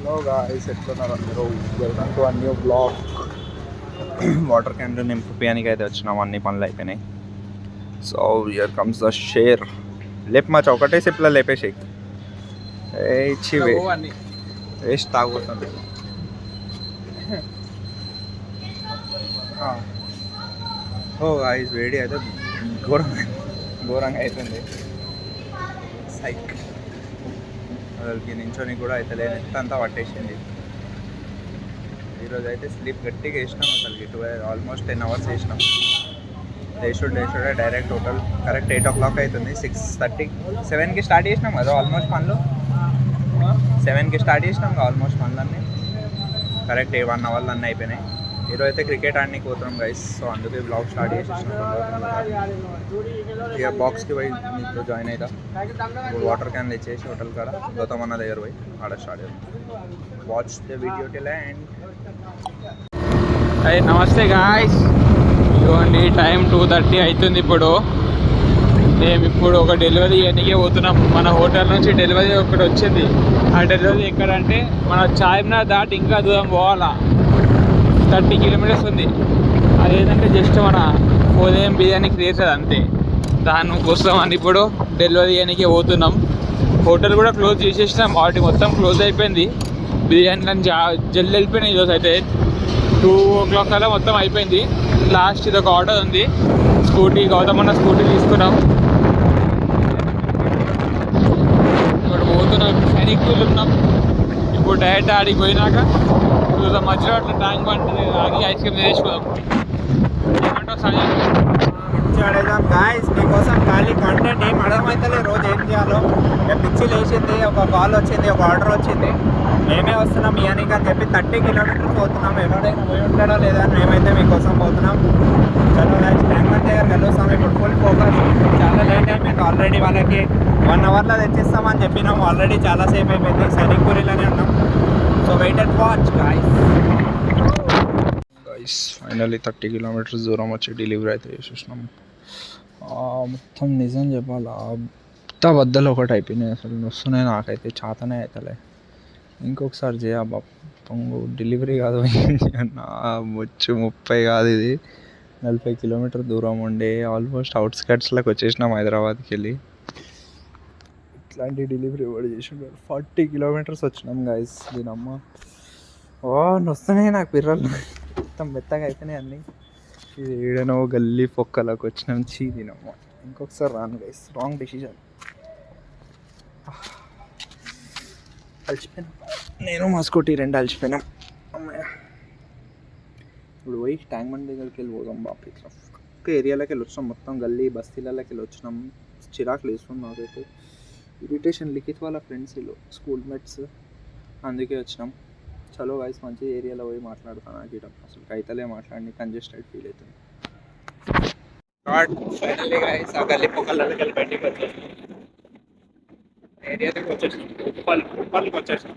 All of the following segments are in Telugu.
హలో గాయ్స్, ఎట్లున్నారు అందరూ? Welcome to a new blog. Water క్యాన్లు నింపియానికి అయితే వచ్చినాం, అన్ని పనులు అయిపోయినాయి. So here comes the share. లేపు మచ్చ, ఒకటే సిప్లో లేపేసి ఇచ్చి వేస్ట్ తాగుతుంది. ఓ గాయ్స్, వేడి అయితే ఘోరంగా అవుతుంది. సైక్ అసలుకి నించొని కూడా అయితే లేదు, అంతా పట్టేసింది. ఈరోజు అయితే స్లీప్ గట్టిగా వేసినాం. అసలుకి ఆల్మోస్ట్ 10 hours వేసినాం. లేచుడే డైరెక్ట్ హోటల్. కరెక్ట్ 8 o'clock అవుతుంది. 6:30 7కి స్టార్ట్ చేసినాం కదా ఆల్మోస్ట్ పనులు. 7కి స్టార్ట్ చేసినాం ఆల్మోస్ట్ పనులన్నీ. కరెక్ట్ 1 hourలో అన్నీ అయిపోయినాయి. ఈరోజు అయితే క్రికెట్ ఆడడానికి పోతున్నాం గైస్. సో అందుకే బ్లాగ్ స్టార్ట్ చేసేసినాం. ఇక బాక్స్కి పోయి మీతో జాయిన్ అవుతా. ఇప్పుడు వాటర్ క్యాన్లు ఇచ్చేసి హోటల్ కాడ గౌతమన్న దగ్గర పోయి ఆడ స్టార్ట్ చేద్దాం. Watch the video till end. Hi, నమస్తే గాయ్స్. ఇదిగోండి, టైం 2:30 అవుతుంది. మేము ఇప్పుడు ఒక డెలివరీ ఇవన్నీకే పోతున్నాం. మన హోటల్ నుంచి డెలివరీ ఒకటి వచ్చింది. ఆ డెలివరీ ఎక్కడంటే మన చార్మినార్ దాటి ఇంకా దూరం పోవాలా, 30 kilometers ఉంది. అదేంటంటే జస్ట్ మన ఉదయం బిర్యానీ క్రేజ్ అంతే. దానికోసం అని ఇప్పుడు డెలివరీ ఇవన్నీకే పోతున్నాం. హోటల్ కూడా క్లోజ్ చేసేసినాం, వాటి మొత్తం క్లోజ్ అయిపోయింది. బిర్యానీ జల్ది వెళ్ళిపోయినాయి. ఈరోజు అయితే 2 o'clock కల్లా మొత్తం అయిపోయింది. లాస్ట్ ఇది ఒక ఆర్డర్ ఉంది, స్కూటీ. గౌతమన్న స్కూటీ తీసుకున్నాం. ఇప్పుడు పోతున్నాం, సైనికులు ఉన్నాం. ఇప్పుడు డైరెక్ట్ ఆడికి పోయినాక మధ్యలో అట్లా ట్యాంక్ బండ్ ఆగి ఐస్ క్రీమ్ తెచ్చుకుందాం. ఏమంటావు సంజయ్? అడేద్దాం గాయస్. మీకోసం ఖాళీ కంటెంట్ ఏం అర్థమవుతలే. రోజు ఏం చేయాలో పిచ్చి లేచింది. ఒక కాల్ వచ్చింది, ఒక ఆర్డర్ వచ్చింది. మేమే వస్తున్నాం ఇయానికి అని చెప్పి 30 kilometers పోతున్నాం. ఎవరైనా పోయి ఉంటాడో లేదా అని మేమైతే మీకోసం పోతున్నాం. చలో గాయస్, ట్యాంక్ బండ్ దగ్గర కలుస్తాం. ఇప్పుడు ఫుల్ ఫోకస్. చాలా లేట్ అయిపోయింది ఆల్రెడీ. వాళ్ళకి 1 hourలో తెచ్చిస్తామని చెప్పినాం. ఆల్రెడీ చాలాసేపు అయిపోయింది. సైనిక్పూరిలోనే ఉన్నాం. So wait and watch guys. Finally 30 kilometers దూరం వచ్చి డెలివరీ అయితే చేసేసినాం. మొత్తం నిజం చెప్పాలా, అంతా బద్దలు ఒకటి అయిపోయినాయి. అసలు వస్తున్నాయి, నాకైతే చేతనే అవుతలే. ఇంకొకసారి చేయబా పొంగు. డెలివరీ కాదు, వచ్చు 30 కాదు, ఇది 40 kilometers దూరం ఉండే. ఆల్మోస్ట్ అవుట్స్కట్స్లోకి వచ్చేసినాం హైదరాబాద్కి వెళ్ళి. ఇట్లాంటి డెలివరీ కూడా చేసిండు. 40 kilometers వచ్చినాం గైస్. దీనమ్మ వస్తున్నాయి నాకు పిర్రలు, మొత్తం మెత్తగా అయిపోయినాయి అన్నీ. ఇది ఏడనో గల్లీ పొక్కలకు వచ్చినాం. దీనమ్మ ఇంకొకసారి రాను గైస్. Wrong decision. అలసిపోయినాం, నేను మా స్కూటీ 2 అలసిపోయినాం. అమ్మాయ ఇప్పుడు పోయి ట్యాంక్ బండ్ దగ్గరికి వెళ్ళి పోదాం. బాపి ఒక్క ఏరియాలోకి వెళ్ళి వచ్చినాం. మొత్తం గల్లీ బస్తీలలోకి వెళ్ళి వచ్చినాం. చిరాకులు వేస్తున్నాం. నాకైతే ఇరిటేషన్. లిఖిత్ వాళ్ళ ఫ్రెండ్స్ వీళ్ళు, స్కూల్ మేట్స్, అందుకే వచ్చినాం. చలో గైస్, మంచి ఏరియాలో పోయి మాట్లాడుతాను. నాకు అసలు కైతలే మాట్లాడి కంజెస్టెడ్ ఫీల్ అవుతుంది. ఫైనల్లీ గైస్, ఆ గల్లీ పొక్కలకి వెళ్ళి బయటికి వచ్చేసాం. ఏరియా దగ్గర వచ్చేసాం. ఉప్పల్కి వచ్చేసాం.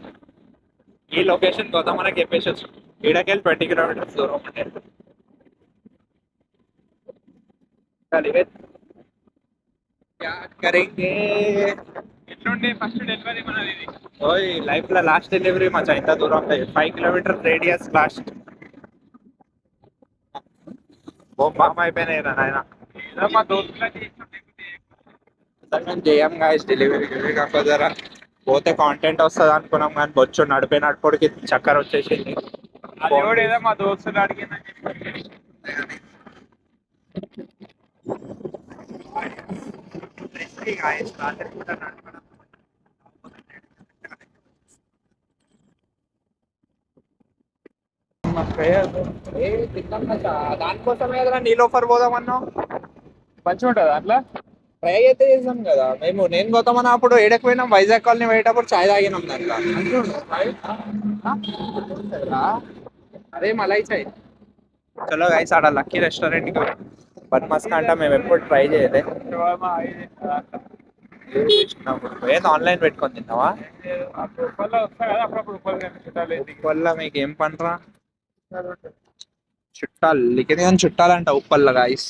ఈ లొకేషన్ కోసం మనకి చెప్పేసి వచ్చాం. ఈడకెళ్ళి 20 kilometers దూరం ఉంటే ఎట్లుండే ఫస్ట్ డెలివరీ మనది ఇది? ఓయ్ లైఫ్లో లాస్ట్ డెలివరీ మచ్చా. ఇంత దూరం 5 kilometers రేడియస్ లాస్ట్. బామ్ అయిపోయినాయి రా నాయన. మా దోస్తులకి మేము చేయం గాయస్ డెలివరీ. కాకపోతే పోతే కాంటెంట్ వస్తుంది అనుకున్నాం, కానీ బొచ్చు నడిపోయినప్పటికి చక్కర వచ్చేసింది. అది ఏదో మా దోస్తులు అడిగిందని చెప్పి దానికోసమే కదా నీలోఫర్ పోదామన్నావు. మంచిగా ఉంటుంది అట్లా. ట్రై అయితే చేసాం కదా మేము. నేను పోతామన్నా అప్పుడు ఏడకి పోయినాం. వైజాగ్ కాలనీ పోయేటప్పుడు చాయ్ తాగినాం దాంట్లో. అదే మలై చాయ్. చలో గైస్, ఆడ లక్కీ రెస్టారెంట్కి బన్ మస్కా అంట. మేము ఎప్పుడు ట్రై చేయలే. ఏదో ఆన్లైన్ పెట్టుకొని తిన్నావా? ఉప్పల్లో మీకు ఏం పంటరా చుట్టాలు. లిఖిత్ కానీ చుట్టాలంట ఉప్పల్లో గాయస్.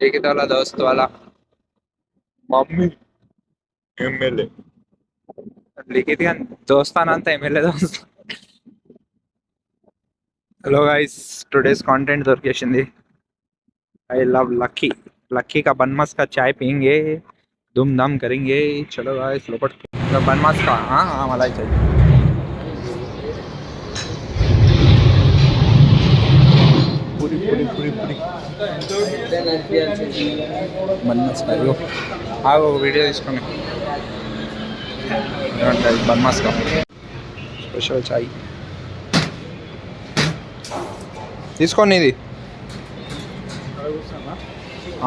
లిఖిత్ వాళ్ళ దోస్తు వాళ్ళ మమ్మీ ఎమ్మెల్యే. लिखित का दोस्ताना అంతా ఎమ్మెల్యే దోస్త్. हेलो गाइस, टुडेस कंटेंट दొరికేసింది. I love Lucky. लकी का बनमस का चाय पियेंगे, धूमधाम करेंगे. चलो गाइस लोपट बनमस का. हाँ हाँ मलाई चाहिए. पूरी पूरी पूरी पूरी बनमस का यो आगो वीडियो తీసుకొని बनमस का స్పెషల్ చాయ్ తీసుకోండి. ఇది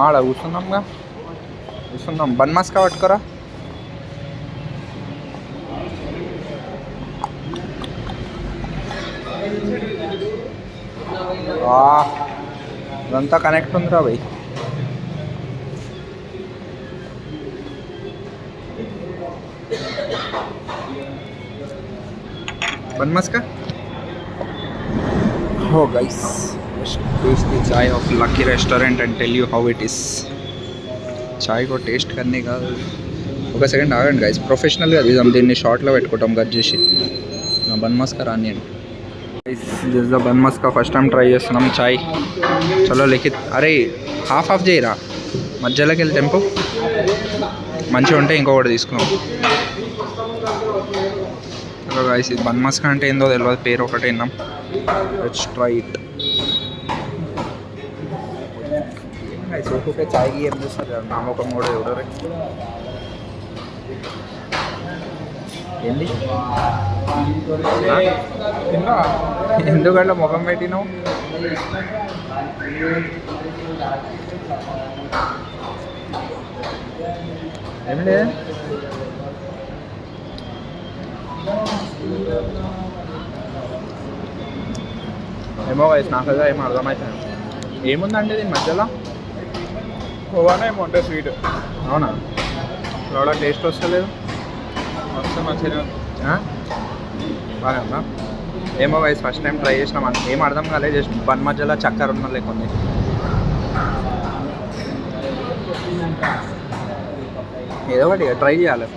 ఆడ కూర్చున్నాంగా, కూర్చున్నాం. బన్మస్కా పట్టుకోరా. అదంతా కనెక్ట్ ఉందిరా భయ్. Bun maska. Oh guys, let's taste the chai of Lucky Restaurant and tell you how it is. చాయ్ को టేస్ట్ करने का ఒక సెకండ్ ఆగండి గైస్. ప్రొఫెషనల్గా తీద్దాం దీన్ని, షార్ట్లో పెట్టుకుంటాం కట్ చేసి. నా బన్మస్కా రానియండి guys. This the bun maska first time try చేస్తున్నాం చాయ్. చలో లిఖిత్, అరే హాఫ్ ఆఫ్ చేయరా, మధ్యలోకి వెళ్ళి తెంపు. మంచిగా ఉంటే ఇంకొకటి తీసుకున్నాం. చలో గైస్, ఇది బన్మస్కా అంటే ఏందో తెలియదు, పేరు ఒకటే విన్నాం. Let's try it. సోఫుకే చాయ్కి ఏం చేస్తారు నామొకం కూడా ఎవడరే. ఏంది ఎందుకంటే ముఖం పెట్టినావు? ఏం లేదు. ఏమో వయసు నాకు ఏమో అర్థమవుతుంది. ఏముందండి దీని మధ్యలో? కోవానే ఏమో అంటే స్వీట్. అవునా? లోడ టేస్ట్ వస్తలేదు. వస్తే మంచిగా బాగా ఉందా? ఏమో వయసు ఫస్ట్ టైం ట్రై చేసినాం. ఏం అర్థం కాలేదు, జస్ట్ బన్ మధ్యలో చక్కెర ఉన్న లేకుంది. ఏదో ఒకటి ట్రై చేయాలి.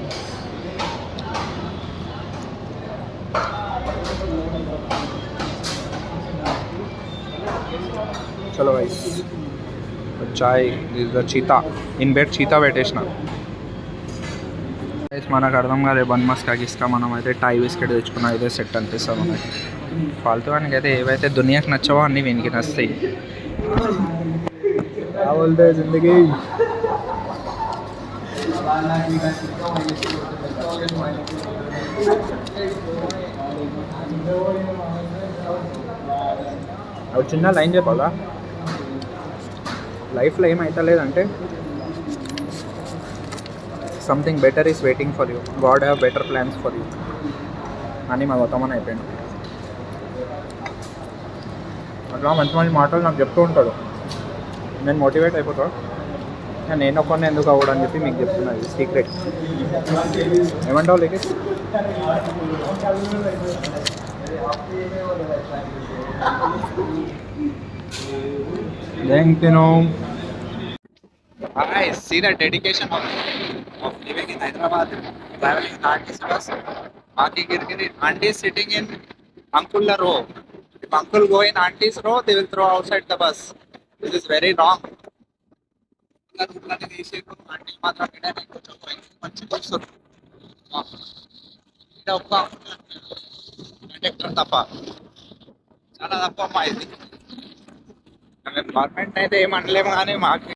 చలో guys, chai is the cheetah. In bed cheetah పెట్టేసిన గైస్. మనకు అర్థం కాలేదు బన్మస్కా గిస్కా. మనం అయితే టై బిస్కెట్ తెచ్చుకున్నాం, ఇదే సెట్ అనిపిస్తుంది మనకి. ఫాల్తూ వానికి అయితే ఏవైతే దునియాకి నచ్చవో అన్నీ వీనికి నచ్చుతాయి. జిందగీ ఒక చిన్న లైన్ చెప్పాలా, లైఫ్లో ఏమైతే లేదంటే something better is waiting for you, God have better plans for you అని మా గౌతమని అయిపోయింది. అట్లా మంచి మంచి మాటలు నాకు చెప్తూ ఉంటాడు, నేను మోటివేట్ అయిపోతాను. నేను ఒక్కడిని ఎందుకు అవ్వడం అని చెప్పి మీకు చెప్తున్నాను సీక్రెట్. ఏమంటావు లేక? I see the dedication of living in Hyderabad, traveling in artist bus. Auntie Girgiri, auntie is sitting in uncle row. If uncle go in auntie's row, they will throw outside the bus. This is very wrong. Aunty మాత్రం కొంచెం మంచి వస్తుంది. కండక్టర్ తప్ప చాలా తప్ప అమ్మా ఇది. గవర్నమెంట్ అయితే ఏమనలేము కానీ మాకు